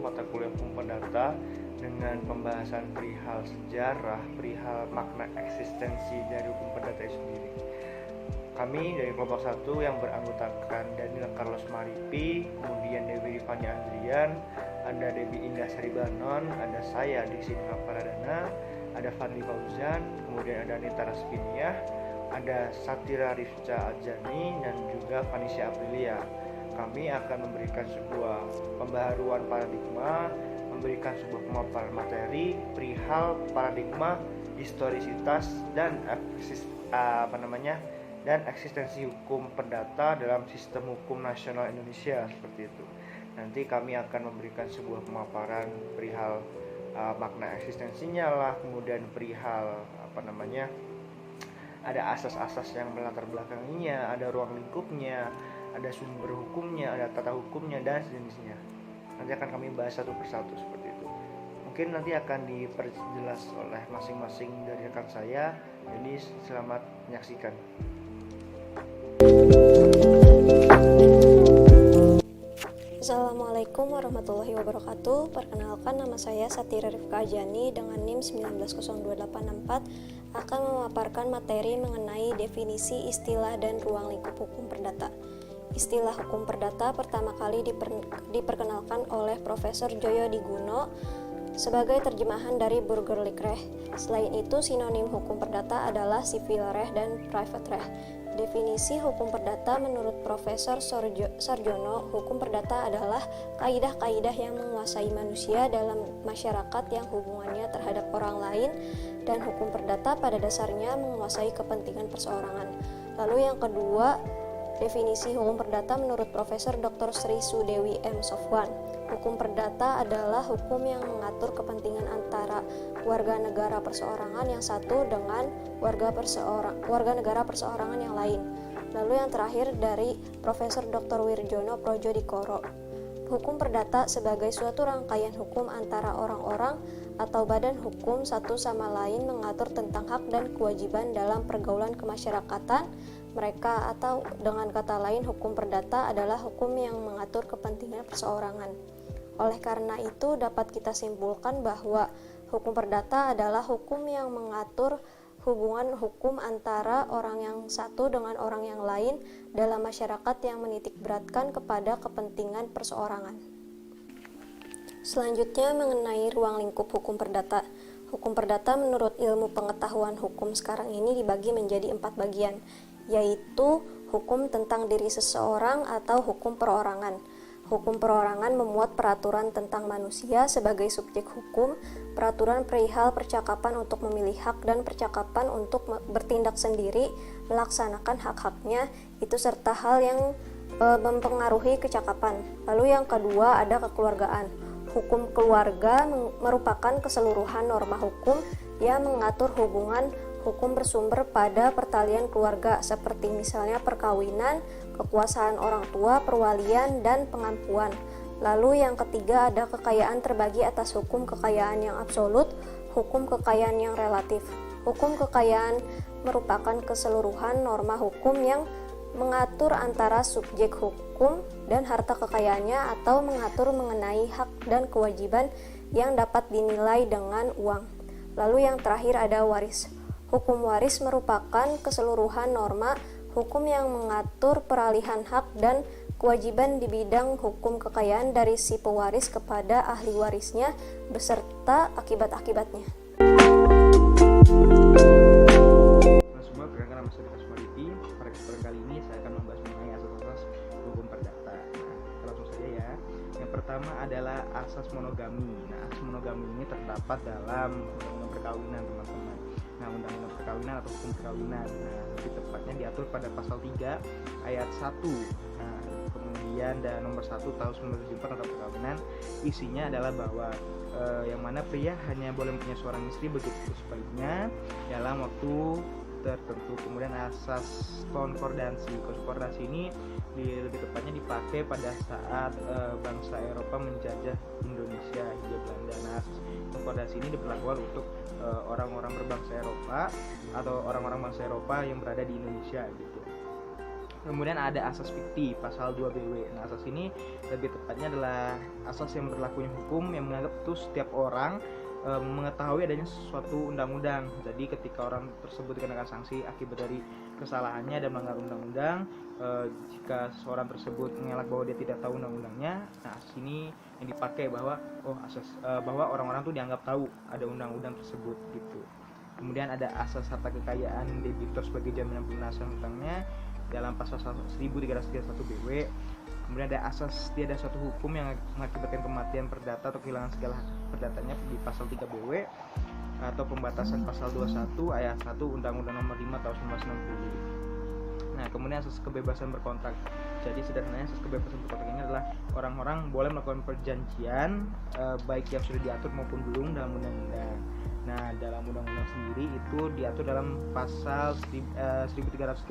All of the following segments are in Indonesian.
mata kuliah hukum perdata dengan pembahasan perihal sejarah, perihal makna eksistensi dari hukum perdata itu sendiri. Kami dari kelompok 1 yang beranggotakan Daniel Carlos Maripi, kemudian Dewi Rifani Andrian, ada Dewi Indah Saribanon, ada saya Diksi Paradana, ada Fadli Fauzan, kemudian ada Anita Raspiniah, ada Satira Rifca Ajani, dan juga Vanessa Aprilia. Kami akan memberikan sebuah pembaharuan paradigma, memberikan sebuah pemaparan materi perihal paradigma, historisitas dan eksistensi hukum perdata dalam sistem hukum nasional Indonesia seperti itu. Nanti kami akan memberikan sebuah pemaparan perihal makna eksistensinya lah, kemudian perihal ada asas-asas yang melatar belakanginya, ada ruang lingkupnya, ada sumber hukumnya, ada tata hukumnya, dan sejenisnya. Nanti akan kami bahas satu persatu seperti itu. Mungkin nanti akan diperjelas oleh masing-masing dari rekan saya. Jadi selamat menyaksikan. Assalamualaikum warahmatullahi wabarakatuh. Perkenalkan, nama saya Satira Rifka Ajani dengan NIM 190284 akan memaparkan materi mengenai definisi istilah dan ruang lingkup hukum perdata. Istilah hukum perdata pertama kali diperkenalkan oleh Profesor Joyo Diguno sebagai terjemahan dari Burgerlijk Recht. Selain itu, sinonim hukum perdata adalah civil recht dan private recht. Definisi hukum perdata menurut Profesor Sarjono, hukum perdata adalah kaidah-kaidah yang menguasai manusia dalam masyarakat yang hubungannya terhadap orang lain, dan hukum perdata pada dasarnya menguasai kepentingan perseorangan. Lalu yang kedua, definisi hukum perdata menurut Profesor Dr. Sri Sudewi M. Sofwan. Hukum perdata adalah hukum yang mengatur kepentingan antara warga negara perseorangan yang satu dengan warga negara perseorangan yang lain. Lalu yang terakhir dari Profesor Dr. Wirjono Projodikoro. Hukum perdata sebagai suatu rangkaian hukum antara orang-orang atau badan hukum satu sama lain mengatur tentang hak dan kewajiban dalam pergaulan kemasyarakatan mereka, atau dengan kata lain, hukum perdata adalah hukum yang mengatur kepentingan perseorangan. Oleh karena itu, dapat kita simpulkan bahwa hukum perdata adalah hukum yang mengatur hubungan hukum antara orang yang satu dengan orang yang lain dalam masyarakat yang menitikberatkan kepada kepentingan perseorangan. Selanjutnya mengenai ruang lingkup hukum perdata. Hukum perdata menurut ilmu pengetahuan hukum sekarang ini dibagi menjadi 4 bagian, yaitu hukum tentang diri seseorang atau hukum perorangan. Hukum perorangan memuat peraturan tentang manusia sebagai subjek hukum, peraturan perihal percakapan untuk memilih hak dan percakapan untuk bertindak sendiri, melaksanakan hak-haknya, itu serta hal yang mempengaruhi kecakapan. Lalu yang kedua ada kekeluargaan. Hukum keluarga merupakan keseluruhan norma hukum yang mengatur hubungan hukum bersumber pada pertalian keluarga, seperti misalnya perkawinan, kekuasaan orang tua, perwalian, dan pengampuan. Lalu yang ketiga ada kekayaan terbagi atas hukum kekayaan yang absolut, hukum kekayaan yang relatif. Hukum kekayaan merupakan keseluruhan norma hukum yang mengatur antara subjek hukum dan harta kekayaannya, atau mengatur mengenai hak dan kewajiban yang dapat dinilai dengan uang. Lalu yang terakhir ada waris. Hukum waris merupakan keseluruhan norma hukum yang mengatur peralihan hak dan kewajiban di bidang hukum kekayaan dari si pewaris kepada ahli warisnya beserta akibat-akibatnya. Semua perkenalkan, nama saya Dika Sumariti. Pada kesempatan kali ini saya akan membahas mengenai asas-asas hukum perdata. Langsung saja ya. Yang pertama adalah asas monogami. Nah, asas monogami ini terdapat dalam undang-undang perkawinan, teman-teman. Nah, undang-undang perkawinan atau hukum perkawinan, lebih tepatnya diatur pada pasal 3 ayat 1. Nah, kemudian dan nomor 1 tahun 1974 tentang perkawinan, isinya adalah bahwa yang mana pria hanya boleh mempunyai seorang istri, begitu sebaliknya dalam waktu tertentu. Kemudian asas konkordansi ini lebih tepatnya dipakai pada saat bangsa Eropa menjajah Indonesia Hindia Belanda. Nah, asas konkordansi ini diberlakukan untuk orang-orang berbangsa Eropa atau orang-orang bangsa Eropa yang berada di Indonesia gitu. Kemudian ada asas fiktif pasal 2 BW. Nah, asas ini lebih tepatnya adalah asas yang berlakunya hukum yang menganggap tuh setiap orang mengetahui adanya suatu undang-undang. Jadi ketika orang tersebut dikenakan sanksi akibat dari kesalahannya dan melanggar undang-undang, jika seorang tersebut mengelak bahwa dia tidak tahu undang-undangnya, nah asas ini yang dipakai bahwa bahwa orang-orang tuh dianggap tahu ada undang-undang tersebut gitu. Kemudian ada asas harta kekayaan debitur sebagai jaminan pelunasan hutangnya dalam pasal 1331 BW. Kemudian ada asas tiada suatu hukum yang mengakibatkan kematian perdata atau kehilangan segala hak perdatanya di pasal 3 BW, atau pembatasan pasal 21 ayat 1 Undang-Undang Nomor 5 Tahun 1960. Nah, kemudian asas kebebasan berkontrak. Jadi sederhananya asas kebebasan berkontrak ini adalah orang-orang boleh melakukan perjanjian baik yang sudah diatur maupun belum dalam undang-undang. Nah, dalam undang-undang sendiri itu diatur dalam pasal 1338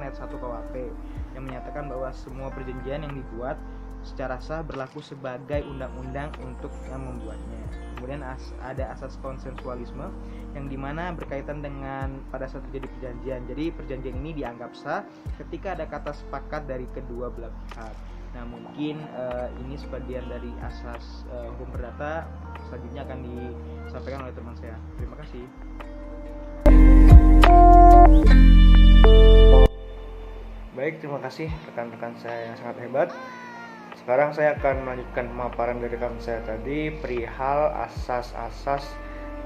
ayat 1 KUHP yang menyatakan bahwa semua perjanjian yang dibuat secara sah berlaku sebagai undang-undang untuk yang membuatnya. Kemudian ada asas konsensualisme yang dimana berkaitan dengan pada saat terjadi perjanjian. Jadi perjanjian ini dianggap sah ketika ada kata sepakat dari kedua belah pihak. Nah, mungkin ini sebagian dari asas hukum perdata. Selanjutnya akan disampaikan oleh teman saya. Terima kasih. Baik, terima kasih rekan-rekan saya yang sangat hebat. Sekarang saya akan melanjutkan pemaparan dari rekan saya tadi perihal asas-asas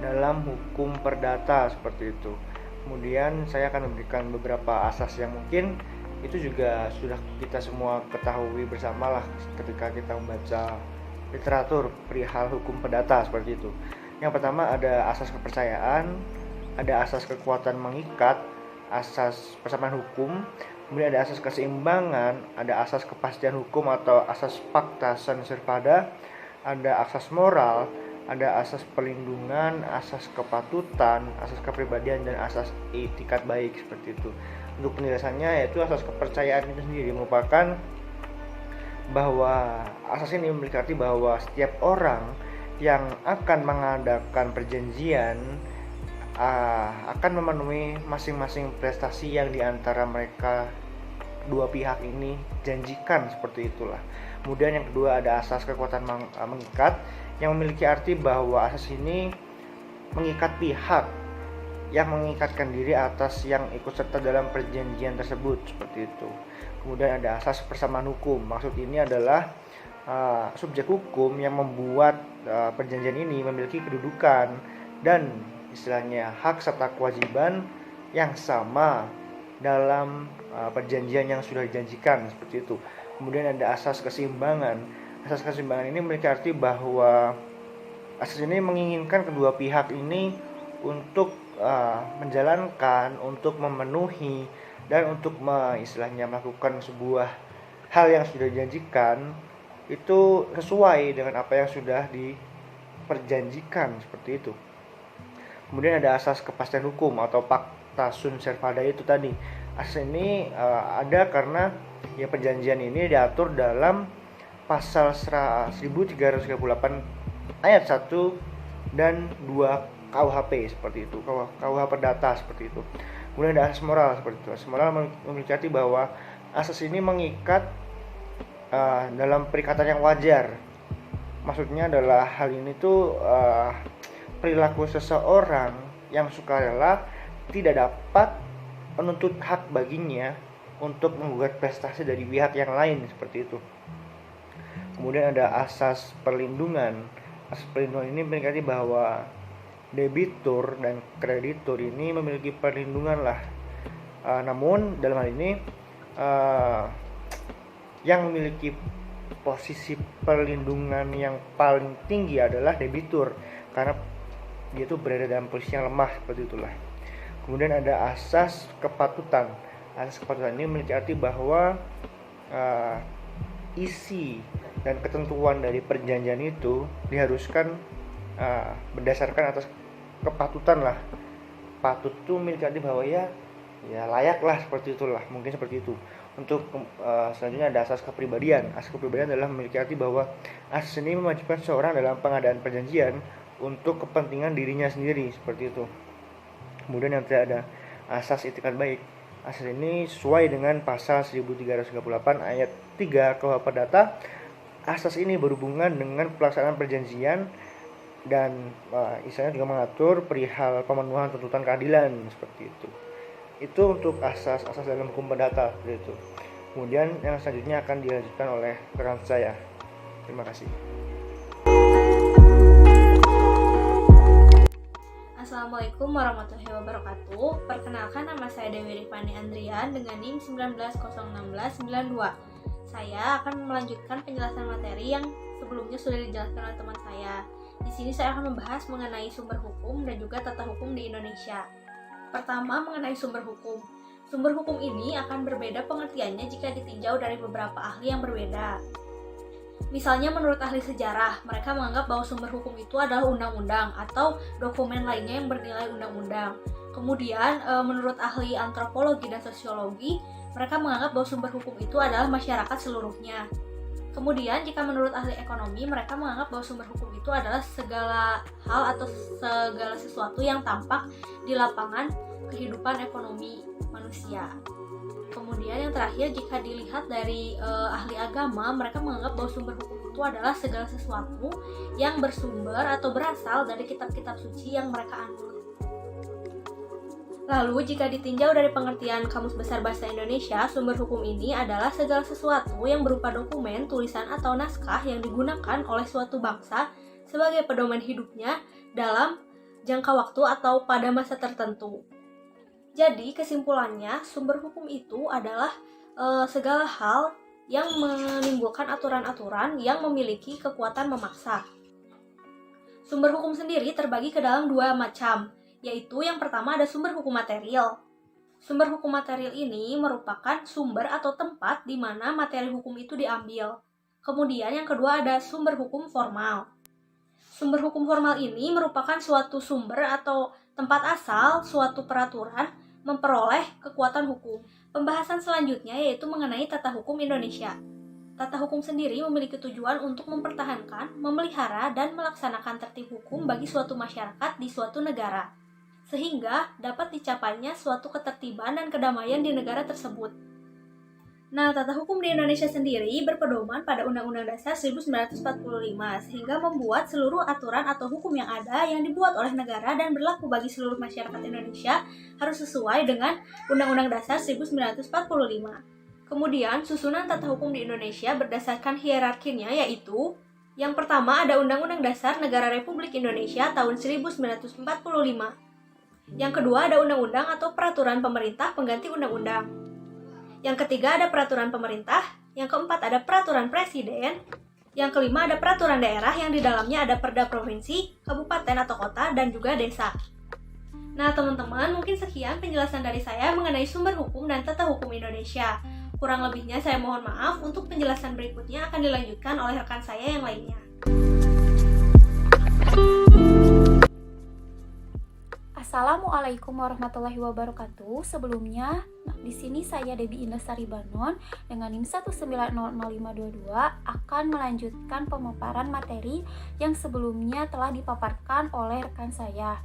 dalam hukum perdata seperti itu. Kemudian saya akan memberikan beberapa asas yang mungkin itu juga sudah kita semua ketahui bersama lah ketika kita membaca literatur perihal hukum perdata seperti itu. Yang pertama ada asas kepercayaan, ada asas kekuatan mengikat, asas persamaan hukum, kemudian ada asas keseimbangan, ada asas kepastian hukum atau asas pacta sunt servanda, ada asas moral, ada asas perlindungan, asas kepatutan, asas kepribadian, dan asas etikat baik seperti itu. Untuk penjelasannya yaitu asas kepercayaan itu sendiri merupakan bahwa asas ini memiliki arti bahwa setiap orang yang akan mengadakan perjanjian akan memenuhi masing-masing prestasi yang diantara mereka dua pihak ini janjikan seperti itulah. Kemudian yang kedua ada asas kekuatan mengikat yang memiliki arti bahwa asas ini mengikat pihak yang mengikatkan diri atas yang ikut serta dalam perjanjian tersebut seperti itu. Kemudian ada asas persamaan hukum. Maksud ini adalah subjek hukum yang membuat perjanjian ini memiliki kedudukan dan istilahnya hak serta kewajiban yang sama dalam perjanjian yang sudah dijanjikan seperti itu. Kemudian ada asas keseimbangan. Asas keseimbangan ini memiliki arti bahwa asas ini menginginkan kedua pihak ini untuk menjalankan, untuk memenuhi, dan untuk istilahnya melakukan sebuah hal yang sudah dijanjikan itu sesuai dengan apa yang sudah diperjanjikan seperti itu. Kemudian ada asas kepastian hukum atau pacta sunt servanda itu tadi. Asas ini ada karena ya perjanjian ini diatur dalam pasal 1338 ayat 1 dan 2 KUHP seperti itu, KUH perdata seperti itu. Kemudian ada asas moral seperti itu. Asas moral memiliki arti bahwa asas ini mengikat dalam perikatan yang wajar. Maksudnya adalah hal ini tuh perilaku seseorang yang sukarela tidak dapat menuntut hak baginya untuk menggugat prestasi dari pihak yang lain seperti itu. Kemudian ada asas perlindungan. Asas perlindungan ini berarti bahwa debitur dan kreditur ini memiliki perlindungan lah. Namun dalam hal ini yang memiliki posisi perlindungan yang paling tinggi adalah debitur karena dia itu berada dalam posisi yang lemah seperti itulah. Kemudian ada asas kepatutan. Asas kepatutan ini memiliki arti bahwa isi dan ketentuan dari perjanjian itu diharuskan berdasarkan atas kepatutan lah. Patut itu memiliki arti bahwa ya layak lah seperti itulah, mungkin seperti itu. Untuk selanjutnya ada asas kepribadian. Asas kepribadian adalah memiliki arti bahwa asas ini mewajibkan seseorang dalam pengadaan perjanjian untuk kepentingan dirinya sendiri seperti itu. Kemudian yang ketiga ada asas etikat baik. Asas ini sesuai dengan pasal 1338 ayat 3 KUH Perdata. Asas ini berhubungan dengan pelaksanaan perjanjian dan istilahnya juga mengatur perihal pemenuhan tuntutan keadilan seperti itu. Itu untuk asas-asas dalam hukum perdata seperti itu. Kemudian yang selanjutnya akan dilanjutkan oleh rekan saya. Terima kasih. Assalamualaikum warahmatullahi wabarakatuh. Perkenalkan, nama saya Dewi Rifani Andrian dengan NIM 19016992. Saya akan melanjutkan penjelasan materi yang sebelumnya sudah dijelaskan oleh teman saya. Di sini saya akan membahas mengenai sumber hukum dan juga tata hukum di Indonesia. Pertama, mengenai sumber hukum. Sumber hukum ini akan berbeda pengertiannya jika ditinjau dari beberapa ahli yang berbeda. Misalnya menurut ahli sejarah, mereka menganggap bahwa sumber hukum itu adalah undang-undang atau dokumen lainnya yang bernilai undang-undang. Kemudian menurut ahli antropologi dan sosiologi, mereka menganggap bahwa sumber hukum itu adalah masyarakat seluruhnya. Kemudian jika menurut ahli ekonomi, mereka menganggap bahwa sumber hukum itu adalah segala hal atau segala sesuatu yang tampak di lapangan kehidupan ekonomi manusia. Kemudian yang terakhir, jika dilihat dari ahli agama, mereka menganggap bahwa sumber hukum itu adalah segala sesuatu yang bersumber atau berasal dari kitab-kitab suci yang mereka anut. Lalu, jika ditinjau dari pengertian Kamus Besar Bahasa Indonesia, sumber hukum ini adalah segala sesuatu yang berupa dokumen, tulisan, atau naskah yang digunakan oleh suatu bangsa sebagai pedoman hidupnya dalam jangka waktu atau pada masa tertentu. Jadi, kesimpulannya, sumber hukum itu adalah segala hal yang menimbulkan aturan-aturan yang memiliki kekuatan memaksa. Sumber hukum sendiri terbagi ke dalam dua macam, yaitu yang pertama ada sumber hukum material. Sumber hukum material ini merupakan sumber atau tempat di mana materi hukum itu diambil. Kemudian yang kedua ada sumber hukum formal. Sumber hukum formal ini merupakan suatu sumber atau tempat asal suatu peraturan memperoleh kekuatan hukum. Pembahasan selanjutnya yaitu mengenai tata hukum Indonesia. Tata hukum sendiri memiliki tujuan untuk mempertahankan, memelihara, dan melaksanakan tertib hukum bagi suatu masyarakat di suatu negara, sehingga dapat dicapainya suatu ketertiban dan kedamaian di negara tersebut. Nah, tata hukum di Indonesia sendiri berpedoman pada Undang-Undang Dasar 1945, sehingga membuat seluruh aturan atau hukum yang ada yang dibuat oleh negara dan berlaku bagi seluruh masyarakat Indonesia harus sesuai dengan Undang-Undang Dasar 1945. Kemudian, susunan tata hukum di Indonesia berdasarkan hierarkinya yaitu yang pertama ada Undang-Undang Dasar Negara Republik Indonesia tahun 1945. Yang kedua ada undang-undang atau peraturan pemerintah pengganti undang-undang. Yang ketiga ada peraturan pemerintah, yang keempat ada peraturan presiden, yang kelima ada peraturan daerah yang di dalamnya ada perda provinsi, kabupaten atau kota, dan juga desa. Nah teman-teman, mungkin sekian penjelasan dari saya mengenai sumber hukum dan tata hukum Indonesia. Kurang lebihnya saya mohon maaf, untuk penjelasan berikutnya akan dilanjutkan oleh rekan saya yang lainnya. Assalamualaikum warahmatullahi wabarakatuh. Sebelumnya, di sini saya Debbie Indasari Banon dengan NIM 1900522 akan melanjutkan pemaparan materi yang sebelumnya telah dipaparkan oleh rekan saya.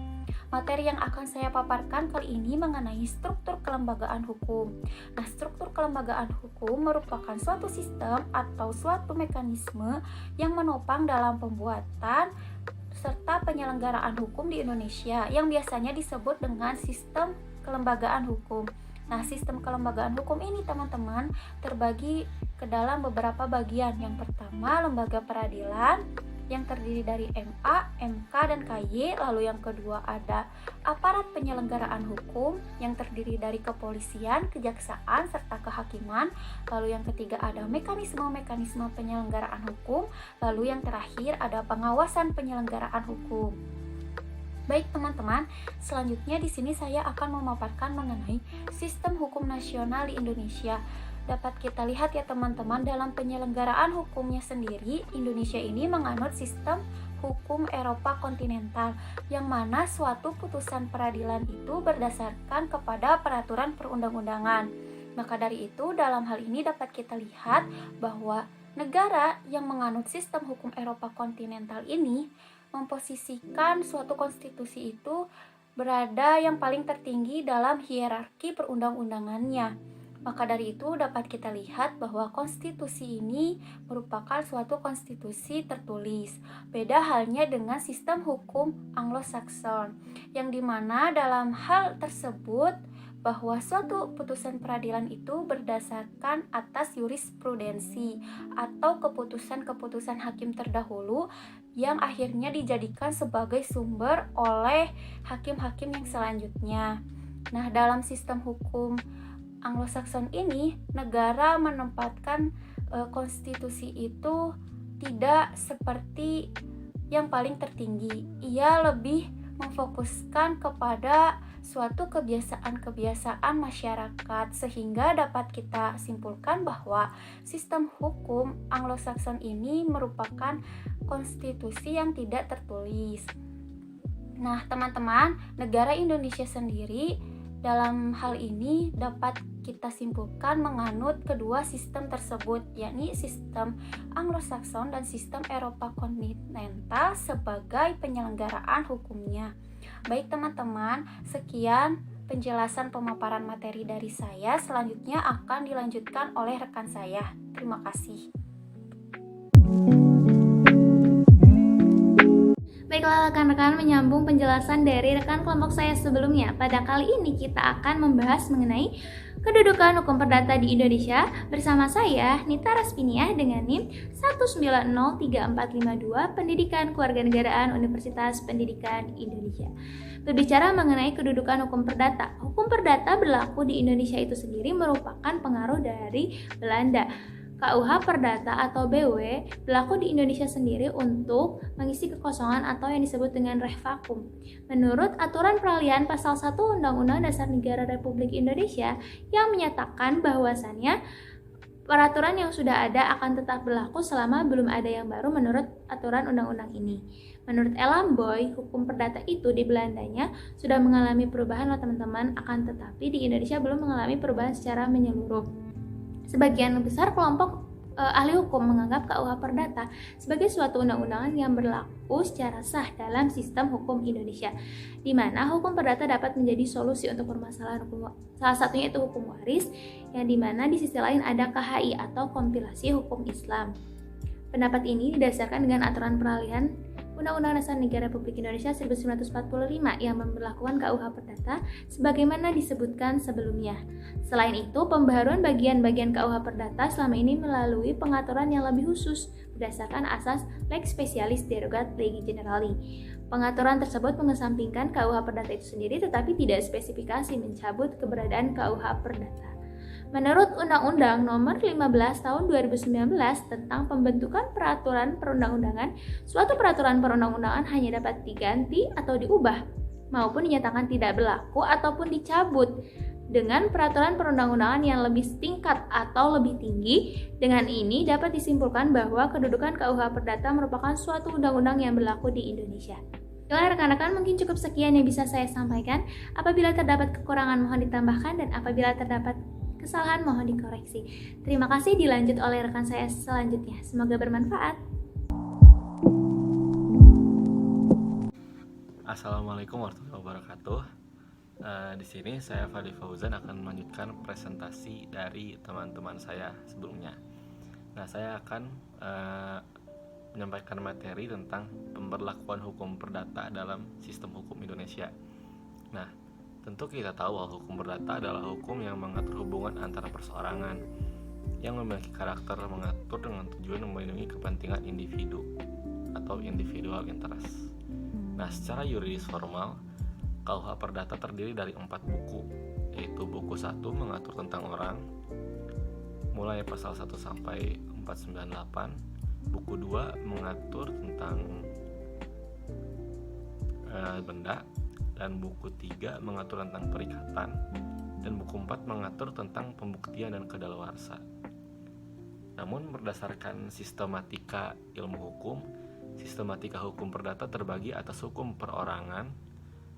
Materi yang akan saya paparkan kali ini mengenai struktur kelembagaan hukum. Nah, struktur kelembagaan hukum merupakan suatu sistem atau suatu mekanisme yang menopang dalam pembuatan serta penyelenggaraan hukum di Indonesia yang biasanya disebut dengan sistem kelembagaan hukum. Nah, sistem kelembagaan hukum ini teman-teman terbagi ke dalam beberapa bagian. Yang pertama, lembaga peradilan yang terdiri dari MA, MK, dan KY. Lalu yang kedua ada aparat penyelenggaraan hukum yang terdiri dari kepolisian, kejaksaan, serta kehakiman. Lalu yang ketiga ada mekanisme-mekanisme penyelenggaraan hukum. Lalu yang terakhir ada pengawasan penyelenggaraan hukum. Baik teman-teman, selanjutnya di sini saya akan memaparkan mengenai sistem hukum nasional di Indonesia. Dapat kita lihat ya teman-teman, dalam penyelenggaraan hukumnya sendiri, Indonesia ini menganut sistem hukum Eropa kontinental, yang mana suatu putusan peradilan itu berdasarkan kepada peraturan perundang-undangan. Maka dari itu, dalam hal ini dapat kita lihat bahwa negara yang menganut sistem hukum Eropa kontinental ini memposisikan suatu konstitusi itu berada yang paling tertinggi dalam hierarki perundang-undangannya. Maka dari itu dapat kita lihat bahwa konstitusi ini merupakan suatu konstitusi tertulis. Beda halnya dengan sistem hukum Anglo-Saxon, yang dimana dalam hal tersebut bahwa suatu putusan peradilan itu berdasarkan atas jurisprudensi atau keputusan-keputusan hakim terdahulu yang akhirnya dijadikan sebagai sumber oleh hakim-hakim yang selanjutnya. Nah, dalam sistem hukum Anglo-Saxon ini, negara menempatkan konstitusi itu tidak seperti yang paling tertinggi. Ia lebih memfokuskan kepada suatu kebiasaan-kebiasaan masyarakat, sehingga dapat kita simpulkan bahwa sistem hukum Anglo-Saxon ini merupakan konstitusi yang tidak tertulis. Nah, teman-teman, negara Indonesia sendiri dalam hal ini dapat kita simpulkan menganut kedua sistem tersebut, yakni sistem Anglo-Saxon dan sistem Eropa kontinental sebagai penyelenggaraan hukumnya. Baik teman-teman, sekian penjelasan pemaparan materi dari saya. Selanjutnya akan dilanjutkan oleh rekan saya. Terima kasih. Baiklah rekan-rekan, menyambung penjelasan dari rekan kelompok saya sebelumnya. Pada kali ini kita akan membahas mengenai kedudukan hukum perdata di Indonesia bersama saya, Nita Raspiniah, dengan NIM 1903452 Pendidikan Kewarganegaraan Universitas Pendidikan Indonesia. Berbicara mengenai kedudukan hukum perdata. Hukum perdata berlaku di Indonesia itu sendiri merupakan pengaruh dari Belanda. KUH Perdata atau BW berlaku di Indonesia sendiri untuk mengisi kekosongan atau yang disebut dengan reh vakum. Menurut aturan peralihan pasal 1 Undang-Undang Dasar Negara Republik Indonesia yang menyatakan bahwasannya peraturan yang sudah ada akan tetap berlaku selama belum ada yang baru menurut aturan undang-undang ini. Menurut Elamboy, hukum perdata itu di Belandanya sudah mengalami perubahan loh teman-teman, akan tetapi di Indonesia belum mengalami perubahan secara menyeluruh. Sebagian besar kelompok ahli hukum menganggap KUH Perdata sebagai suatu undang-undangan yang berlaku secara sah dalam sistem hukum Indonesia, di mana hukum perdata dapat menjadi solusi untuk permasalahan hukum. Salah satunya itu hukum waris, yang di mana di sisi lain ada KHI atau kompilasi hukum Islam. Pendapat ini didasarkan dengan aturan peralihan Undang-Undang Dasar Negara Republik Indonesia 1945 yang memberlakukan KUH Perdata sebagaimana disebutkan sebelumnya. Selain itu, pembaharuan bagian-bagian KUH Perdata selama ini melalui pengaturan yang lebih khusus berdasarkan asas lex specialis derogat legi generali. Pengaturan tersebut mengesampingkan KUH Perdata itu sendiri tetapi tidak spesifikasi mencabut keberadaan KUH Perdata. Menurut Undang-Undang Nomor 15 Tahun 2019 tentang pembentukan peraturan perundang-undangan, suatu peraturan perundang-undangan hanya dapat diganti atau diubah maupun dinyatakan tidak berlaku ataupun dicabut dengan peraturan perundang-undangan yang lebih setingkat atau lebih tinggi. Dengan ini dapat disimpulkan bahwa kedudukan KUH Perdata merupakan suatu undang-undang yang berlaku di Indonesia. Baiklah rekan-rekan, mungkin cukup sekian yang bisa saya sampaikan. Apabila terdapat kekurangan mohon ditambahkan dan apabila terdapat kesalahan mohon dikoreksi. Terima kasih, dilanjut oleh rekan saya selanjutnya. Semoga bermanfaat. Assalamualaikum warahmatullahi wabarakatuh. Di sini saya Fadli Fauzan akan melanjutkan presentasi dari teman-teman saya sebelumnya. Nah, saya akan menyampaikan materi tentang pemberlakuan hukum perdata dalam sistem hukum Indonesia. Nah, tentu kita tahu bahwa hukum perdata adalah hukum yang mengatur hubungan antara perseorangan yang memiliki karakter mengatur dengan tujuan melindungi kepentingan individu atau individual interest. Nah, secara yuridis formal, KUH Perdata terdiri dari 4 buku, yaitu buku 1 mengatur tentang orang, mulai pasal 1 sampai 498, buku 2 mengatur tentang benda, dan buku 3 mengatur tentang perikatan, dan buku 4 mengatur tentang pembuktian dan kedaluarsa. Namun berdasarkan sistematika ilmu hukum, sistematika hukum perdata terbagi atas hukum perorangan,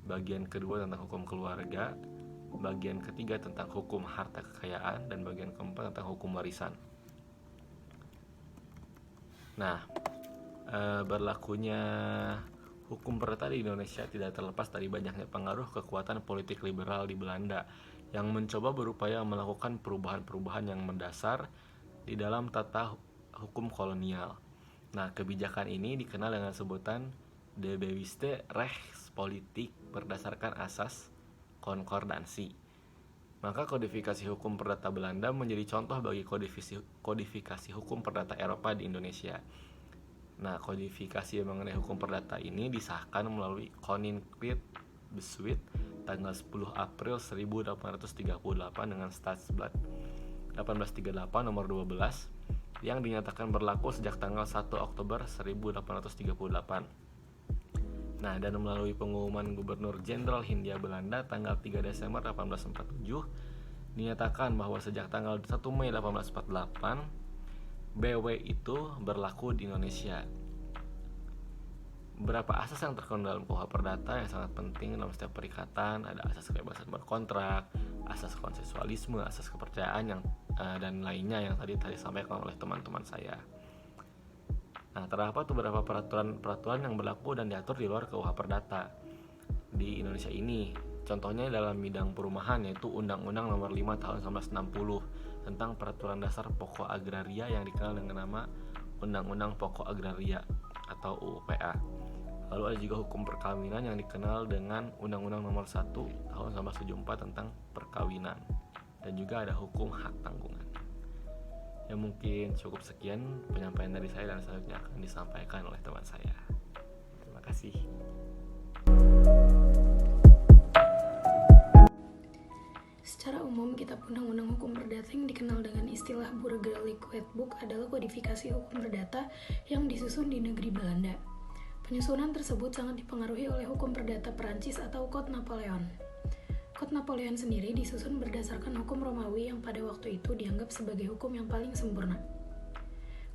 bagian kedua tentang hukum keluarga, bagian ketiga tentang hukum harta kekayaan, dan bagian keempat tentang hukum warisan. Nah, berlakunya Hukum perdata di Indonesia tidak terlepas dari banyaknya pengaruh kekuatan politik liberal di Belanda yang mencoba berupaya melakukan perubahan-perubahan yang mendasar di dalam tata hukum kolonial. Nah, kebijakan ini dikenal dengan sebutan De Bewuste Rechtspolitik berdasarkan asas konkordansi. Maka kodifikasi hukum perdata Belanda menjadi contoh bagi kodifikasi hukum perdata Eropa di Indonesia. Nah, kodifikasi mengenai hukum perdata ini disahkan melalui Koninklijke Besluit tanggal 10 April 1838 dengan Stadsblad 1838 nomor 12 yang dinyatakan berlaku sejak tanggal 1 Oktober 1838. Nah, dan melalui pengumuman Gubernur Jenderal Hindia Belanda tanggal 3 Desember 1847 dinyatakan bahwa sejak tanggal 1 Mei 1848 BW itu berlaku di Indonesia. Beberapa asas yang terkandung dalam KUH Perdata yang sangat penting dalam setiap perikatan, ada asas kebebasan berkontrak, asas konsensualisme, asas kepercayaan yang dan lainnya yang tadi disampaikan oleh teman-teman saya. Nah, terdapat beberapa peraturan yang berlaku dan diatur di luar KUH Perdata di Indonesia ini. Contohnya dalam bidang perumahan, yaitu Undang-Undang Nomor 5 Tahun 1960 tentang Peraturan Dasar Pokok Agraria yang dikenal dengan nama Undang-Undang Pokok Agraria atau UPA. Lalu ada juga hukum perkawinan yang dikenal dengan Undang-Undang Nomor 1 Tahun 1974 tentang perkawinan. Dan juga ada hukum hak tanggungan. Ya, mungkin cukup sekian penyampaian dari saya dan selanjutnya akan disampaikan oleh teman saya. Terima kasih. Secara umum, Kitab Undang-Undang Hukum Perdata yang dikenal dengan istilah Burgerlijk Wetboek adalah kodifikasi hukum perdata yang disusun di negeri Belanda. Penyusunan tersebut sangat dipengaruhi oleh hukum perdata Perancis atau Code Napoleon. Code Napoleon sendiri disusun berdasarkan hukum Romawi yang pada waktu itu dianggap sebagai hukum yang paling sempurna.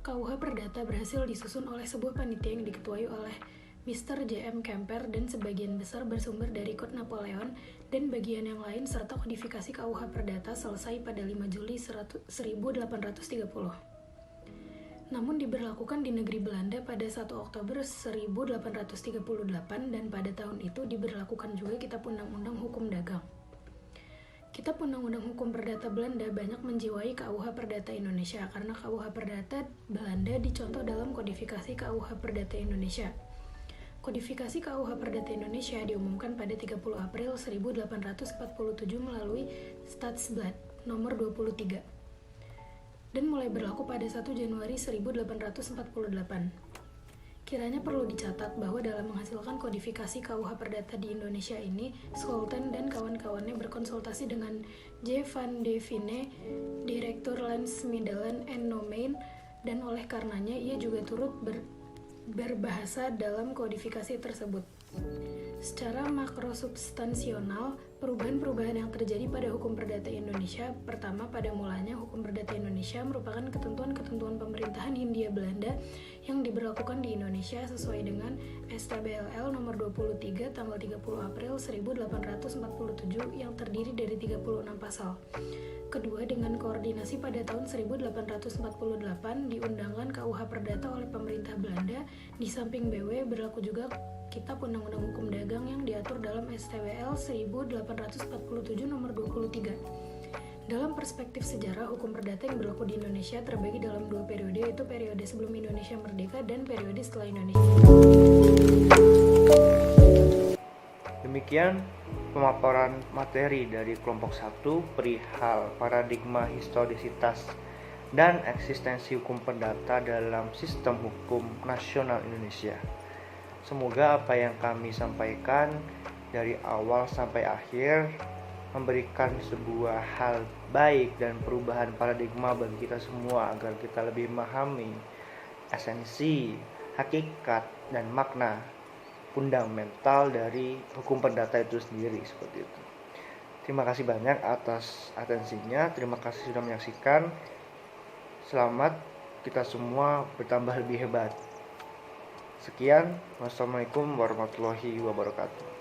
KUH Perdata berhasil disusun oleh sebuah panitia yang diketuai oleh Mr. J.M. Kemper dan sebagian besar bersumber dari Code Napoleon dan bagian yang lain serta kodifikasi KUH Perdata selesai pada 5 Juli 1830. Namun diberlakukan di negeri Belanda pada 1 Oktober 1838 dan pada tahun itu diberlakukan juga Kitab Undang-Undang Hukum Dagang. Kitab Undang-Undang Hukum Perdata Belanda banyak menjiwai KUH Perdata Indonesia karena KUH Perdata Belanda dicontoh dalam kodifikasi KUH Perdata Indonesia. Kodifikasi KUH Perdata Indonesia diumumkan pada 30 April 1847 melalui Stadsblad nomor 23 dan mulai berlaku pada 1 Januari 1848. Kiranya perlu dicatat bahwa dalam menghasilkan kodifikasi KUH Perdata di Indonesia ini, Scholten dan kawan-kawannya berkonsultasi dengan J. van de Vinne, Direktur Landsmiddelen en Nomein, dan oleh karenanya ia juga turut berbahasa dalam kodifikasi tersebut. Secara makrosubstansional, perubahan-perubahan yang terjadi pada hukum perdata Indonesia, pertama pada mulanya hukum perdata Indonesia merupakan ketentuan-ketentuan pemerintahan Hindia Belanda yang diberlakukan di Indonesia sesuai dengan STBLL nomor 23 tanggal 30 April 1847 yang terdiri dari 36 pasal. Kedua, dengan koordinasi pada tahun 1848 diundangkan KUH Perdata oleh pemerintah Belanda. Di samping BW berlaku juga Kitab Undang-Undang Hukum Dagang yang diatur dalam STWL 1847 nomor 23. Dalam perspektif sejarah, hukum perdata yang berlaku di Indonesia terbagi dalam dua periode, yaitu periode sebelum Indonesia merdeka dan periode setelah Indonesia. Demikian pemaparan materi dari kelompok 1 perihal paradigma historisitas dan eksistensi hukum perdata dalam sistem hukum nasional Indonesia. Semoga apa yang kami sampaikan dari awal sampai akhir memberikan sebuah hal baik dan perubahan paradigma bagi kita semua agar kita lebih memahami esensi, hakikat, dan makna fundamental dari hukum perdata itu sendiri seperti itu. Terima kasih banyak atas atensinya, terima kasih sudah menyaksikan. Selamat kita semua bertambah lebih hebat. Sekian, wassalamualaikum warahmatullahi wabarakatuh.